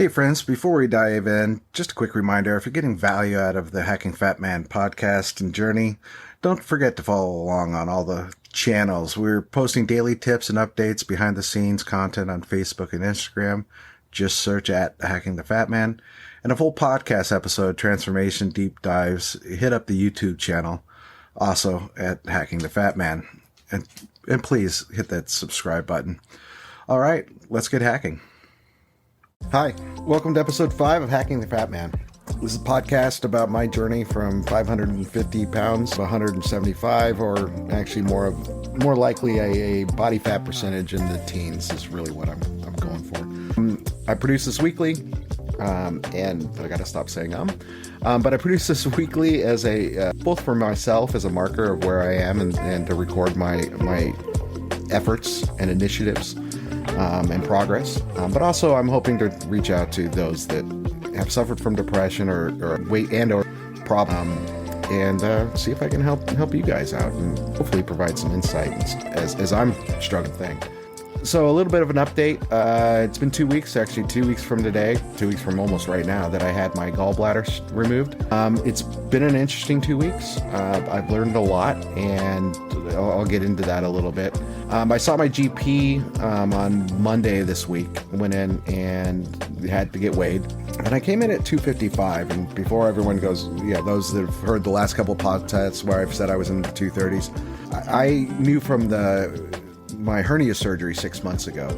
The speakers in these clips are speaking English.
Hey friends, before we dive in, just a quick reminder, if you're getting value out of the Hacking Fat Man podcast and journey, don't forget to follow along on all the channels. We're posting daily tips and updates, behind the scenes content on Facebook and Instagram. Just search at Hacking the Fat Man. And a full podcast episode, Transformation Deep Dives, hit up the YouTube channel, also at Hacking the Fat Man. And please hit that subscribe button. All right, let's get hacking. Hi, welcome to episode 5 of Hacking the Fat Man. This is a podcast about my journey from 550 pounds to 175, or actually more likely a body fat percentage in the teens is really what I'm going for. I produce this weekly, and I gotta stop saying but I produce this weekly as a both for myself as a marker of where I am and to record my efforts and initiatives and progress. But also I'm hoping to reach out to those that have suffered from depression or weight and or problem, and see if I can help you guys out and hopefully provide some insight as I'm struggling thing. So a little bit of an update. It's been 2 weeks, actually 2 weeks from today, 2 weeks from almost right now, that I had my gallbladder removed. It's been an interesting 2 weeks. I've learned a lot, and I'll get into that a little bit. I saw my GP on Monday this week, went in and had to get weighed. And I came in at 255, and before everyone goes, those that have heard the last couple of podcasts where I've said I was in the 230s, I knew from my hernia surgery 6 months ago.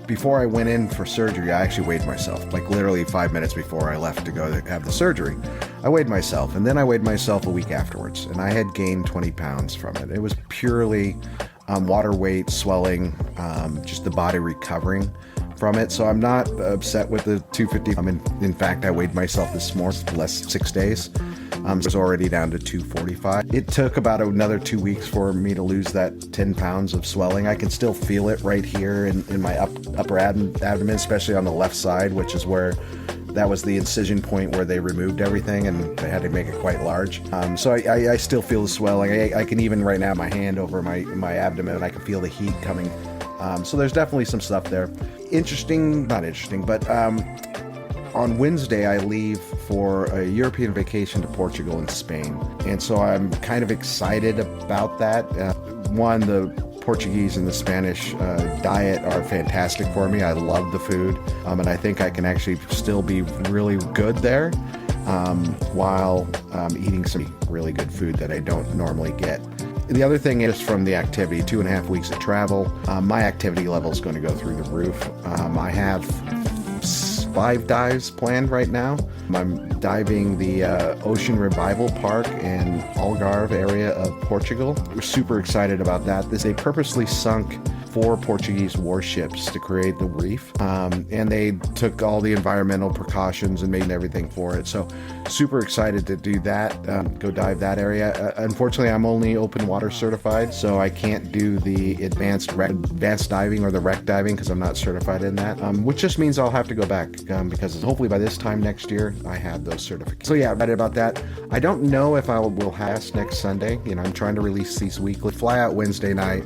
Before I went in for surgery, I actually weighed myself, like literally 5 minutes before I left to go to have the surgery. I weighed myself, and then I weighed myself a week afterwards, and I had gained 20 pounds from it. It was purely water weight, swelling, just the body recovering from it. So I'm not upset with the 250. In fact, I weighed myself this morning, last 6 days. I was already down to 245. It took about another 2 weeks for me to lose that 10 pounds of swelling. I can still feel it right here in my upper abdomen, especially on the left side, which is where that was the incision point where they removed everything, and they had to make it quite large. So I still feel the swelling. I can even right now, my hand over my abdomen, and I can feel the heat coming. So there's definitely some stuff there. Not interesting, but on Wednesday, I leave for a European vacation to Portugal and Spain. And so I'm kind of excited about that. One, the Portuguese and the Spanish diet are fantastic for me. I love the food. And I think I can actually still be really good there while eating some really good food that I don't normally get. The other thing is from the activity, 2.5 weeks of travel, my activity level is going to go through the roof. I have 5 dives planned right now. I'm diving the Ocean Revival Park in Algarve area of Portugal. We're super excited about that. They purposely sunk 4 Portuguese warships to create the reef, and they took all the environmental precautions and made everything for it. So super excited to do that, go dive that area. Unfortunately, I'm only open water certified, so I can't do the advanced diving or the wreck diving because I'm not certified in that, which just means I'll have to go back because hopefully by this time next year I have those certificates. So yeah, I'm excited about that. I don't know if I will have next Sunday. I'm trying to release these weekly. Fly out Wednesday night.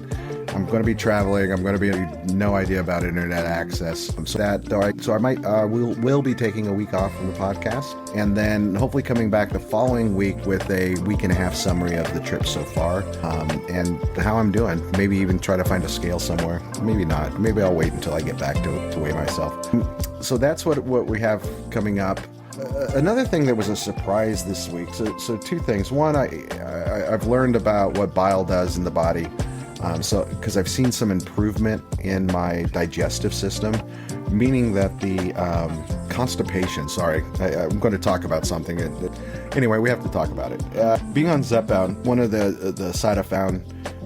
I'm going to be traveling. I'm going to be no idea about internet access. So I might will be taking a week off from the podcast, and then hopefully coming back the following week with a week-and-a-half summary of the trip so far, and how I'm doing. Maybe even try to find a scale somewhere. Maybe not. Maybe I'll wait until I get back to weigh myself. So that's what we have coming up. Another thing that was a surprise this week. So 2 things. One, I've learned about what bile does in the body. Because I've seen some improvement in my digestive system, meaning that the constipation, I'm going to talk about something. Anyway, we have to talk about it. Being on Zepbound, one of the side I found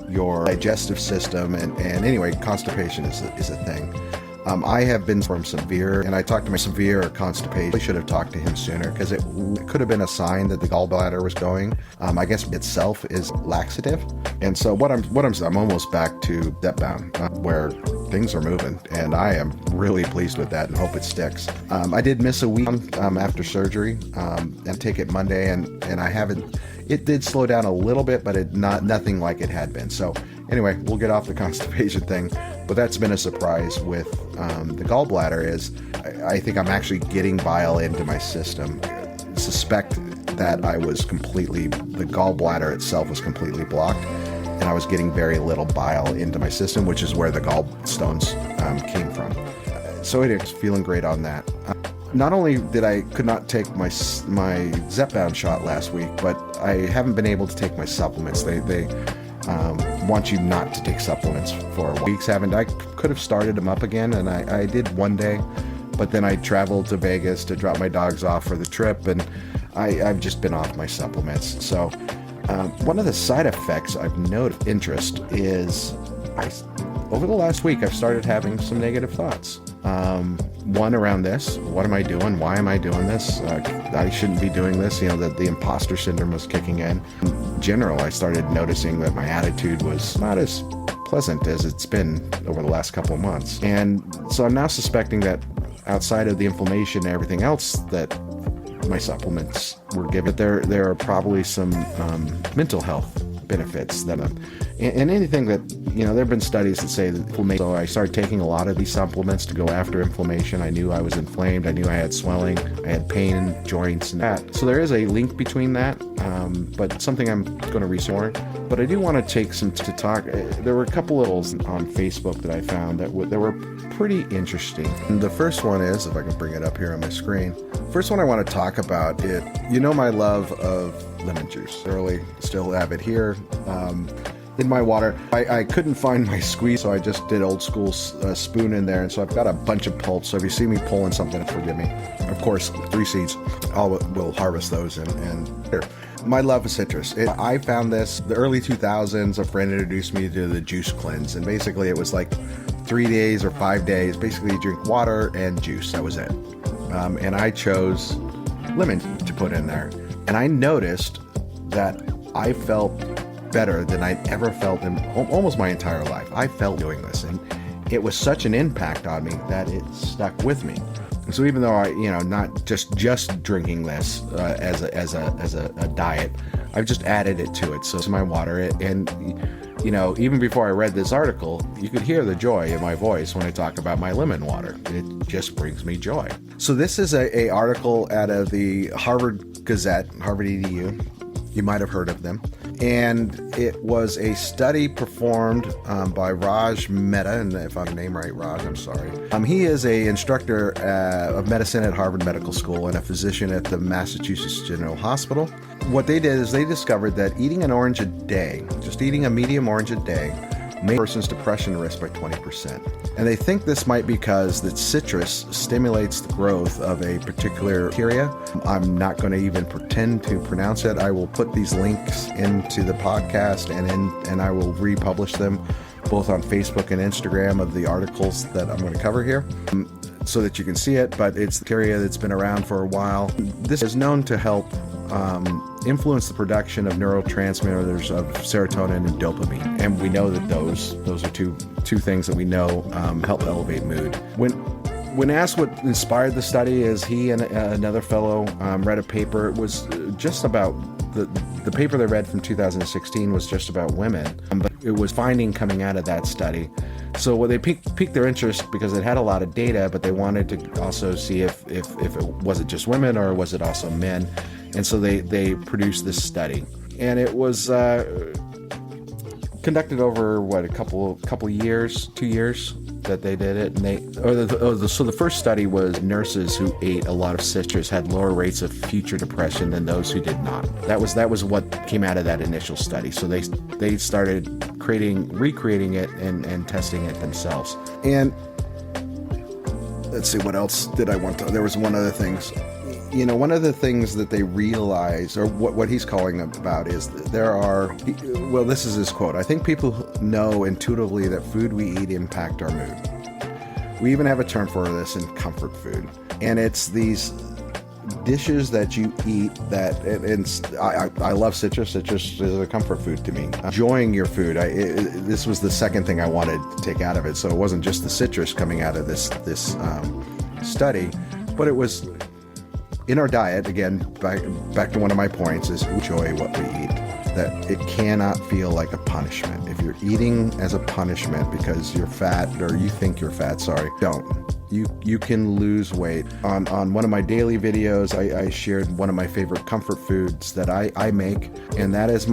your digestive system, and anyway, constipation is a thing. I have been from severe, and I talked to my severe constipation. I should have talked to him sooner because it could have been a sign that the gallbladder was going. I guess itself is laxative, and so I'm almost back to Zepbound, where things are moving, and I am really pleased with that and hope it sticks. I did miss a week after surgery, and take it Monday, and I haven't. It did slow down a little bit, but nothing like it had been. So anyway, we'll get off the constipation thing. But that's been a surprise with the gallbladder is I think I'm actually getting bile into my system. I suspect that the gallbladder itself was completely blocked, and I was getting very little bile into my system, which is where the gallstones came from. So it is feeling great on that. Not only could not take my Zepbound shot last week, but I haven't been able to take my supplements. They want you not to take supplements for weeks. I could have started them up again, and I did one day, but then I traveled to Vegas to drop my dogs off for the trip, and I've just been off my supplements. So one of the side effects I've noted interest is over the last week I've started having some negative thoughts. One around this. What am I doing? Why am I doing this? I shouldn't be doing this. The imposter syndrome was kicking in. In general, I started noticing that my attitude was not as pleasant as it's been over the last couple of months. And so I'm now suspecting that outside of the inflammation and everything else that my supplements were given, there are probably some mental health benefits that and anything that there have been studies that say that inflammation. So I started taking a lot of these supplements to go after inflammation. I knew I was inflamed. I knew I had swelling. I had pain in joints and that. So there is a link between that, but something I'm going to research more. But I do want to take some to talk. There were a couple littles on Facebook that I found that were pretty interesting. And the first one is, if I can bring it up here on my screen. First one I want to talk about is, my love of lemon juice. Early, still have it here in my water. I couldn't find my squeeze, so I just did old school spoon in there, and so I've got a bunch of pulp. So if you see me pulling something, forgive me. Of course, 3 seeds. We'll harvest those and here. My love of citrus. I found this the early 2000s. A friend introduced me to the juice cleanse, and basically it was like 3 days or 5 days. Basically, you drink water and juice. That was it. And I chose lemon to put in there, and I noticed that I felt better than I'd ever felt in almost my entire life. I felt doing this, and it was such an impact on me that it stuck with me. And so even though I, not just drinking this as a diet, I've just added it to it. So it's my water, and even before I read this article, you could hear the joy in my voice when I talk about my lemon water. It just brings me joy. So this is a article out of the Harvard Gazette, Harvard EDU. You might have heard of them. And it was a study performed by Raj Mehta, and if I'm name right, Raj, I'm sorry. He is an instructor of medicine at Harvard Medical School and a physician at the Massachusetts General Hospital. What they did is they discovered that eating an orange a day, just eating a medium orange a day, made a person's depression risk by 20%. And they think this might be because that citrus stimulates the growth of a particular bacteria. I'm not going to even pretend to pronounce it. I will put these links into the podcast and I will republish them both on Facebook and Instagram of the articles that I'm going to cover here so that you can see it. But it's the bacteria that's been around for a while. This is known to help influence the production of neurotransmitters of serotonin and dopamine, and we know that those are two things that we know help elevate mood. When asked what inspired the study, is he and another fellow read a paper. It was just about the paper they read from 2016 was just about women, but it was finding coming out of that study. So what they piqued their interest because it had a lot of data, but they wanted to also see if it was it just women or was it also men. And so they produced this study, and it was conducted over a couple years, 2 years that they did it. And so the first study was nurses who ate a lot of citrus had lower rates of future depression than those who did not. That was what came out of that initial study. So they started recreating it and testing it themselves. And let's see, what else did I want to? There was one other thing. One of the things that they realize, or what he's calling about, is this is his quote, "I think people know intuitively that food we eat impact our mood. We even have a term for this in comfort food. And it's these dishes that you eat that, and I love citrus. Citrus is a comfort food to me. Enjoying your food. This was the second thing I wanted to take out of it. So it wasn't just the citrus coming out of this study, but it was in our diet. Again, back to one of my points is enjoy what we eat. that it cannot feel like a punishment. If you're eating as a punishment because you're fat, or you think you're fat, don't. You can lose weight. On one of my daily videos, I shared one of my favorite comfort foods that I make, and that is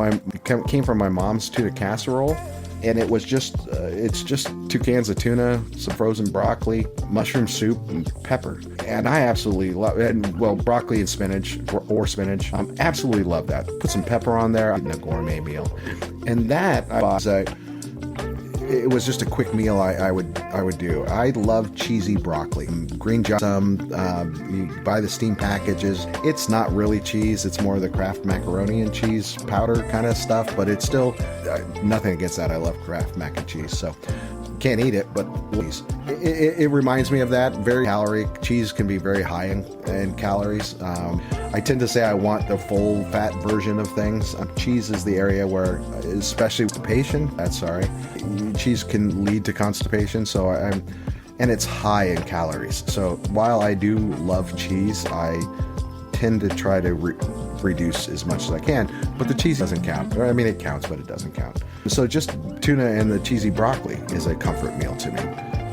came from my mom's tuna casserole. And it was it's just 2 cans of tuna, some frozen broccoli, mushroom soup, and pepper. And I absolutely love it. Well, broccoli and spinach, or spinach. Absolutely love that. Put some pepper on there, a gourmet meal. And that it was just a quick meal I would do. I love cheesy broccoli. Green Giant, you buy the steam packages. It's not really cheese. It's more of the Kraft macaroni and cheese powder kind of stuff, but it's still nothing against that. I love Kraft mac and cheese, so can't eat it, but please. It reminds me of that. Very caloric. Cheese can be very high in calories. I tend to say I want the full fat version of things. Cheese is the area where, especially with constipation, cheese can lead to constipation. So and it's high in calories. So while I do love cheese, I tend to try to reduce as much as I can, but the cheese doesn't count. I mean, it counts, but it doesn't count. So just tuna and the cheesy broccoli is a comfort meal to me.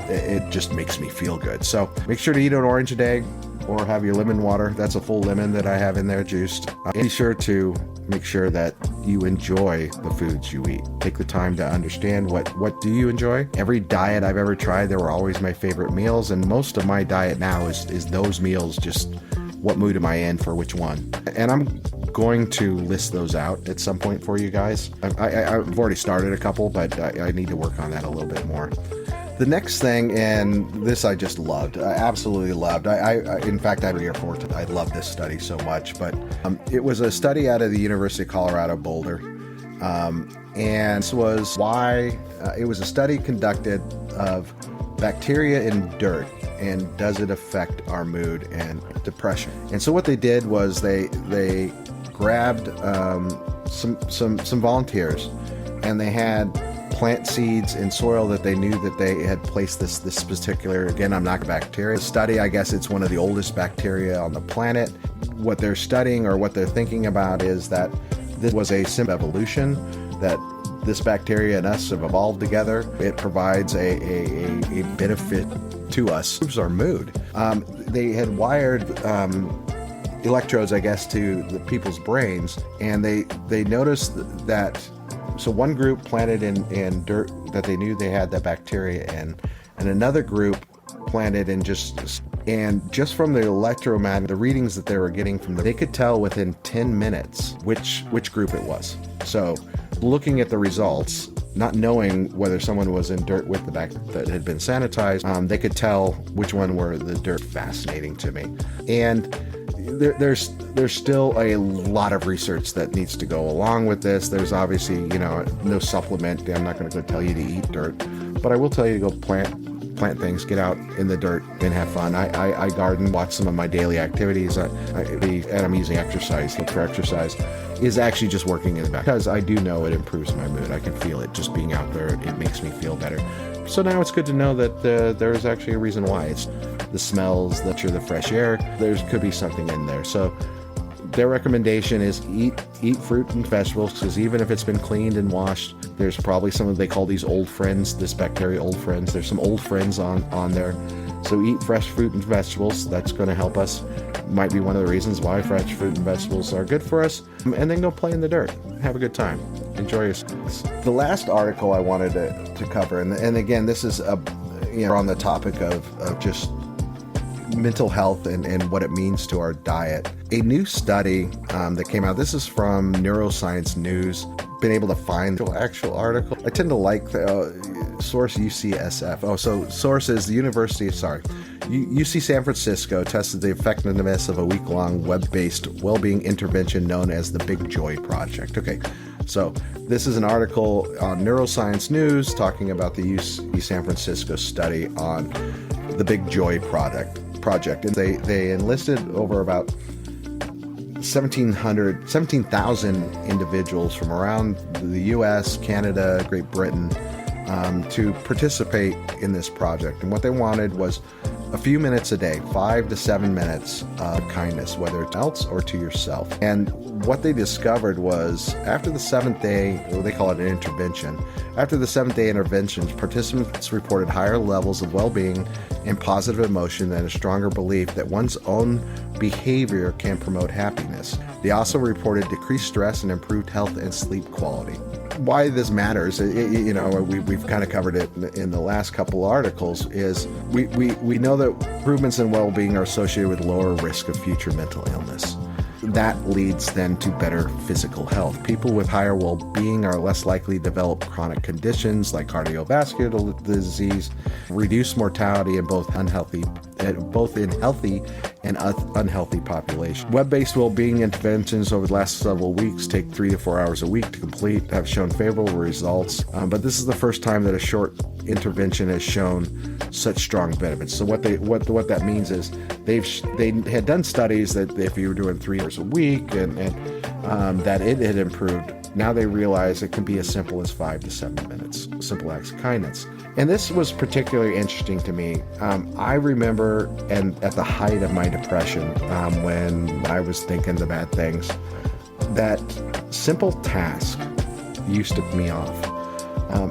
It just makes me feel good. So make sure to eat an orange a day, or have your lemon water. That's a full lemon that I have in there juiced. Be sure to make sure that you enjoy the foods you eat. Take the time to understand what do you enjoy. Every diet I've ever tried, they were always my favorite meals, and most of my diet now is those meals. Just what mood am I in for which one? And I'm going to list those out at some point for you guys. I've already started a couple, but I need to work on that a little bit more. The next thing, and this I just loved, I absolutely loved. In fact, I love this study so much, but it was a study out of the University of Colorado Boulder. And this was why it was a study conducted of bacteria in dirt, and does it affect our mood and depression. And so what they did was they grabbed some volunteers, and they had plant seeds in soil that they knew that they had placed this particular, again, I'm not bacteria study. I guess it's one of the oldest bacteria on the planet. What they're studying, or what they're thinking about, is that this was a symbol of evolution, that this bacteria and us have evolved together. It provides a benefit to us. It improves our mood. They had wired electrodes, I guess, to the people's brains, and they noticed that. So one group planted in dirt that they knew they had that bacteria in, and another group planted in just from the electromagnetic, the readings that they were getting from they could tell within 10 minutes which group it was. So looking at the results, not knowing whether someone was in dirt with the bacteria that had been sanitized, they could tell which one were the dirt. Fascinating to me. And there's still a lot of research that needs to go along with this. There's obviously, no supplement. I'm not going to go tell you to eat dirt, but I will tell you to go plant things, get out in the dirt and have fun. I garden, watch some of my daily activities, and I'm using exercise. Look for exercise is actually just working in the back, because I do know it improves my mood. I can feel it just being out there. It makes me feel better. So now it's good to know that there's actually a reason why. It's the smells, the fresh air. There could be something in there. So their recommendation is eat fruit and vegetables, because even if it's been cleaned and washed, there's probably some of, they call these old friends, this bacteria old friends. There's some old friends on there. So eat fresh fruit and vegetables. That's going to help us. Might be one of the reasons why fresh fruit and vegetables are good for us. And then go play in the dirt. Have a good time. Enjoy yourselves. The last article I wanted to cover, and again, this is on the topic of just mental health and what it means to our diet. A new study that came out, this is from Neuroscience News. Been able to find the actual article. I tend to like the source UCSF. Oh, so source is the UC San Francisco tested the effectiveness of a week-long web-based well-being intervention known as the Big Joy Project. Okay, so this is an article on Neuroscience News talking about the UC San Francisco study on the Big Joy project. And they enlisted over about 17,000 individuals from around the U.S., Canada, Great Britain, to participate in this project. And what they wanted was a few minutes a day, 5 to 7 minutes of kindness, whether it's else or to yourself. And what they discovered was after the 7th day, or they call it an intervention, after the 7th day interventions, participants reported higher levels of well-being and positive emotion and a stronger belief that one's own behavior can promote happiness. They also reported decreased stress and improved health and sleep quality. Why this matters, we've kind of covered it in the last couple articles, is we know that improvements in well-being are associated with lower risk of future mental illness. That leads then to better physical health. People with higher well-being are less likely to develop chronic conditions like cardiovascular disease, reduce mortality in both in healthy and unhealthy populations. Web-based well-being interventions over the last several weeks take 3 to 4 hours a week to complete, have shown favorable results, but this is the first time that a short intervention has shown such strong benefits. So what that means is they had done studies that if you were doing 3 hours a week and that it had improved. Now they realize it can be as simple as 5 to 7 minutes, simple acts of kindness. And this was particularly interesting to me. I remember, and at the height of my depression, when I was thinking the bad things, that simple task used to piss me off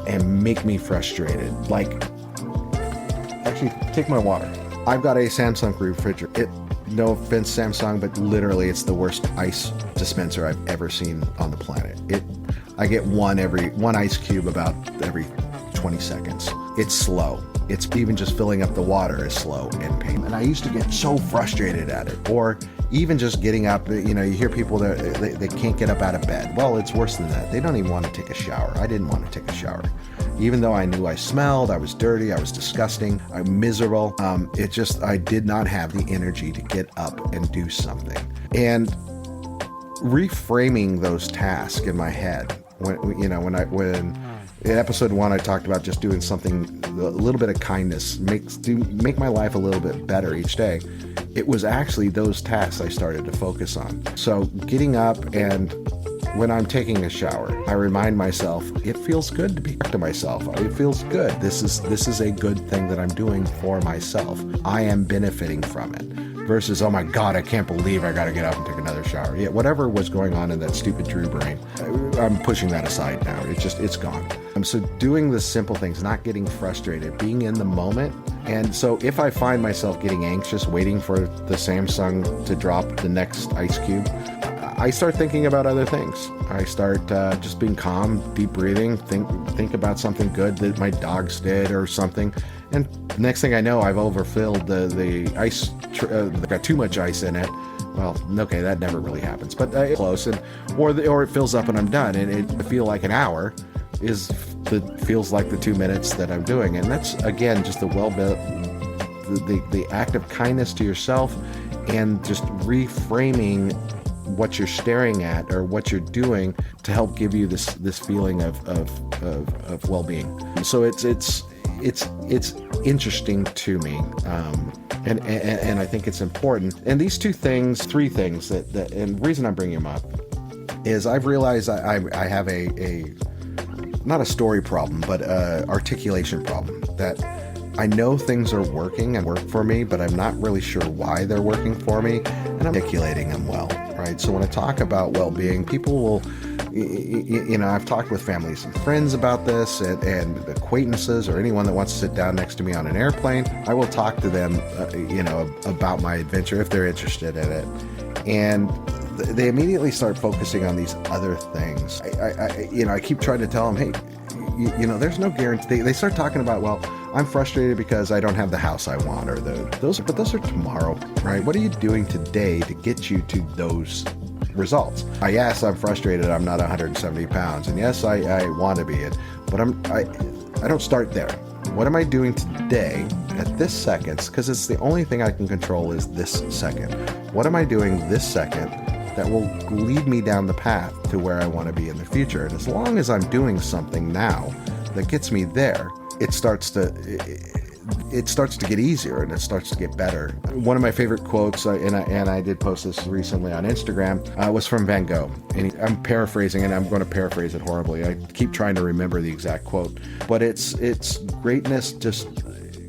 and make me frustrated. Like, actually, take my water. I've got a Samsung refrigerator. No offense, Samsung, but literally it's the worst ice dispenser I've ever seen on the planet. I get one ice cube about every 20 seconds. It's slow. It's even just filling up the water is slow and painful. And I used to get so frustrated at it. Or even just getting up, you hear people that they can't get up out of bed. Well, it's worse than that. They don't even want to take a shower. I didn't want to take a shower. Even though I knew I smelled, I was dirty, I was disgusting, I'm miserable. I did not have the energy to get up and do something. And reframing those tasks in my head, when in episode 1, I talked about just doing something, a little bit of kindness, make my life a little bit better each day. It was actually those tasks I started to focus on. So getting up, and when I'm taking a shower, I remind myself, it feels good to be to myself. It feels good. This is a good thing that I'm doing for myself. I am benefiting from it. Versus, oh my God, I can't believe I got to get up and take another shower. Yeah, whatever was going on in that stupid Drew brain, I'm pushing that aside now. It's gone. So doing the simple things, not getting frustrated, being in the moment. And so if I find myself getting anxious, waiting for the Samsung to drop the next ice cube, I start thinking about other things. I start just being calm, deep breathing, think about something good that my dogs did or something. And next thing I know, I've overfilled the ice, got too much ice in it. Well, okay, that never really happens, but close. Or it fills up and I'm done. And I feel like an hour feels like the 2 minutes that I'm doing. And that's, again, just the act of kindness to yourself and just reframing what you're staring at or what you're doing to help give you this feeling of well-being. So it's interesting to me, and I think it's important. And these three things that and the reason I'm bringing them up is I've realized I have a not a story problem, but articulation problem, that I know things are working and work for me, but I'm not really sure why they're working for me, and I'm articulating them well, right? So when I talk about well-being, people will, I've talked with families and friends about this, and acquaintances or anyone that wants to sit down next to me on an airplane. I will talk to them, about my adventure if they're interested in it. And they immediately start focusing on these other things. I keep trying to tell them, hey, there's no guarantee. They start talking about, well, I'm frustrated because I don't have the house I want, or those are tomorrow, right? What are you doing today to get you to those results? Yes, I'm frustrated. I'm not 170 pounds, and yes, I want to be it, but I don't start there. What am I doing today at this second? Because it's the only thing I can control is this second. What am I doing this second that will lead me down the path to where I want to be in the future? And as long as I'm doing something now that gets me there, it starts to get easier and it starts to get better. One of my favorite quotes, and I did post this recently on Instagram, was from Van Gogh. And I'm paraphrasing, and I'm going to paraphrase it horribly. I keep trying to remember the exact quote, but it's greatness just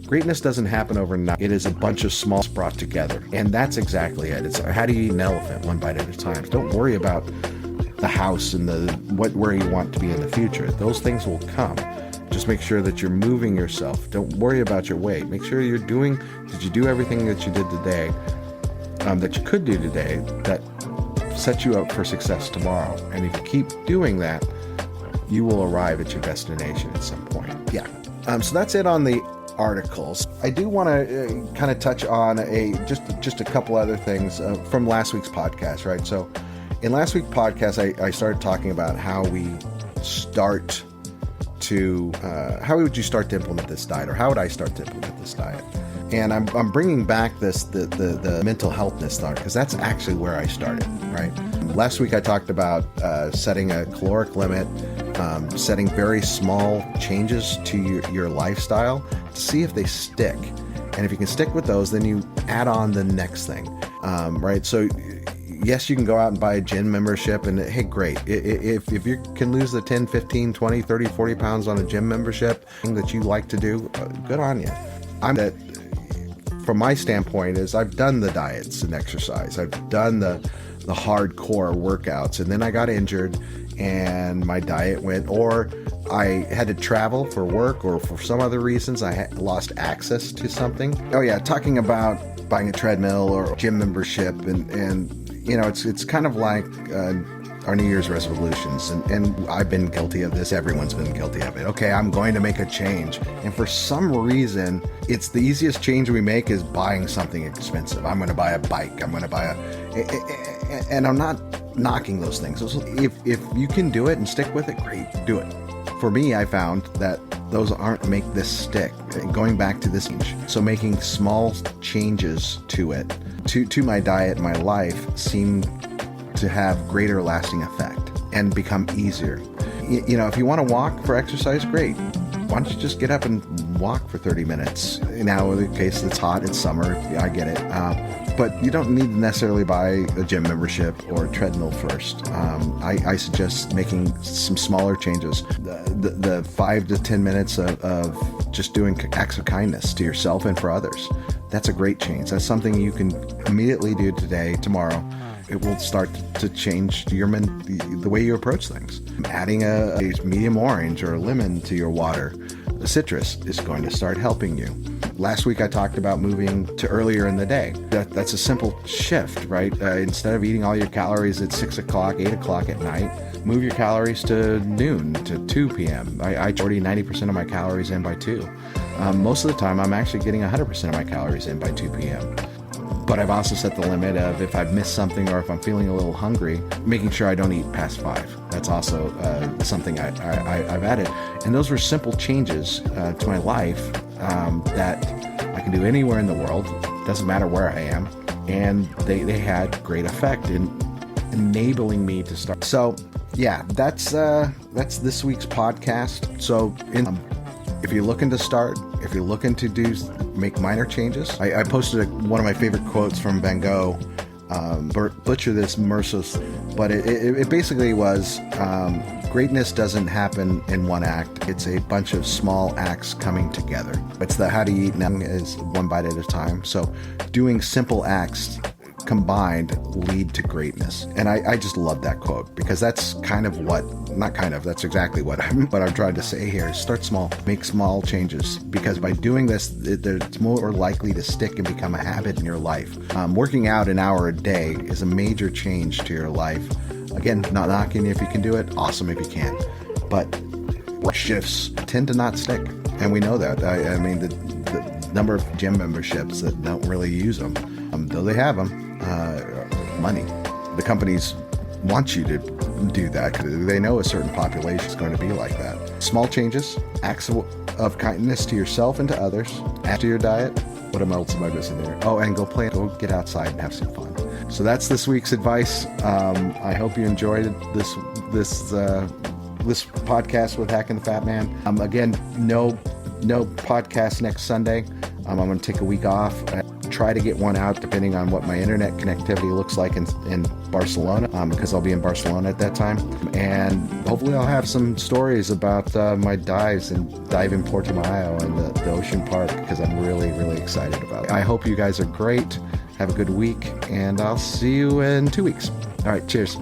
Greatness doesn't happen overnight. It is a bunch of small brought together. And that's exactly it. It's how do you eat an elephant one bite at a time? Don't worry about the house and where you want to be in the future. Those things will come. Just make sure that you're moving yourself. Don't worry about your weight. Make sure did you do everything that you did today, that you could do today, that sets you up for success tomorrow. And if you keep doing that, you will arrive at your destination at some point. Yeah. So that's it on the articles. I do want to kind of touch on just a couple other things from last week's podcast, right? So in last week's podcast, I started talking about how would you start to implement this diet, or how would I start to implement this diet? And I'm bringing back the mental healthness thought, because that's actually where I started, right? Last week I talked about setting a caloric limit, setting very small changes to your lifestyle to see if they stick. And if you can stick with those, then you add on the next thing, right? So yes, you can go out and buy a gym membership, and hey, great. If you can lose the 10, 15, 20, 30, 40 pounds on a gym membership that you like to do, good on you. From my standpoint, is I've done the diets and exercise. I've done the hardcore workouts, and then I got injured and my diet went, or I had to travel for work or for some other reasons. I lost access to something. Oh yeah, talking about buying a treadmill or a gym membership, and you know, it's kind of like our New Year's resolutions, and I've been guilty of this. Everyone's been guilty of it. Okay, I'm going to make a change, and for some reason, it's the easiest change we make is buying something expensive. I'm going to buy a bike. I'm going to buy and I'm not knocking those things. If you can do it and stick with it, great, do it. For me, I found that those aren't make this stick. Going back to this change, so making small changes to it, to my diet, my life, seemed to have greater lasting effect and become easier. You know, if you want to walk for exercise, great. Why don't you just get up and walk for 30 minutes? Now, in the case it's hot, it's summer, I get it. But you don't need to necessarily buy a gym membership or a treadmill first. I suggest making some smaller changes. The 5 to 10 minutes of just doing acts of kindness to yourself and for others. That's a great change. That's something you can immediately do today, tomorrow. It will start to change the way you approach things. Adding a medium orange or a lemon to your water, the citrus, is going to start helping you. Last week I talked about moving to earlier in the day. That's a simple shift, right? Instead of eating all your calories at 6 o'clock, 8 o'clock at night, move your calories to noon, to 2 p.m. I already 90% of my calories in by 2. Most of the time I'm actually getting 100% of my calories in by 2 p.m. But I've also set the limit of if I've missed something or if I'm feeling a little hungry, making sure I don't eat past 5. That's also something I've added. And those were simple changes to my life that I can do anywhere in the world. Doesn't matter where I am. And they had great effect in enabling me to start. So yeah, that's this week's podcast. So if you're looking to start, if you're looking to make minor changes, I posted one of my favorite quotes from Van Gogh. Butcher this mercilessly, but it basically was, greatness doesn't happen in one act. It's a bunch of small acts coming together. It's the how to eat now is one bite at a time. So doing simple acts combined lead to greatness. And I just love that quote, because that's that's exactly what I'm trying to say here. Start small, make small changes, because by doing this, it's more likely to stick and become a habit in your life. Working out an hour a day is a major change to your life. Again, not knocking if you can do it, awesome if you can. But shifts tend to not stick. And we know that. I mean, the number of gym memberships that don't really use them, though they have them, money. The companies want you to do that because they know a certain population is going to be like that. Small changes, acts of kindness to yourself and to others. Add to your diet. What else am I missing there? Oh, and go get outside and have some fun. So that's this week's advice. I hope you enjoyed this podcast with Hacking the Fat Man. Again, no podcast next Sunday. I'm going to take a week off. try to get one out depending on what my internet connectivity looks like in Barcelona, because I'll be in Barcelona at that time. And hopefully I'll have some stories about my dives and dive in Portimao and the ocean park, because I'm really, really excited about it. I hope you guys are great. Have a good week, and I'll see you in 2 weeks. All right, cheers.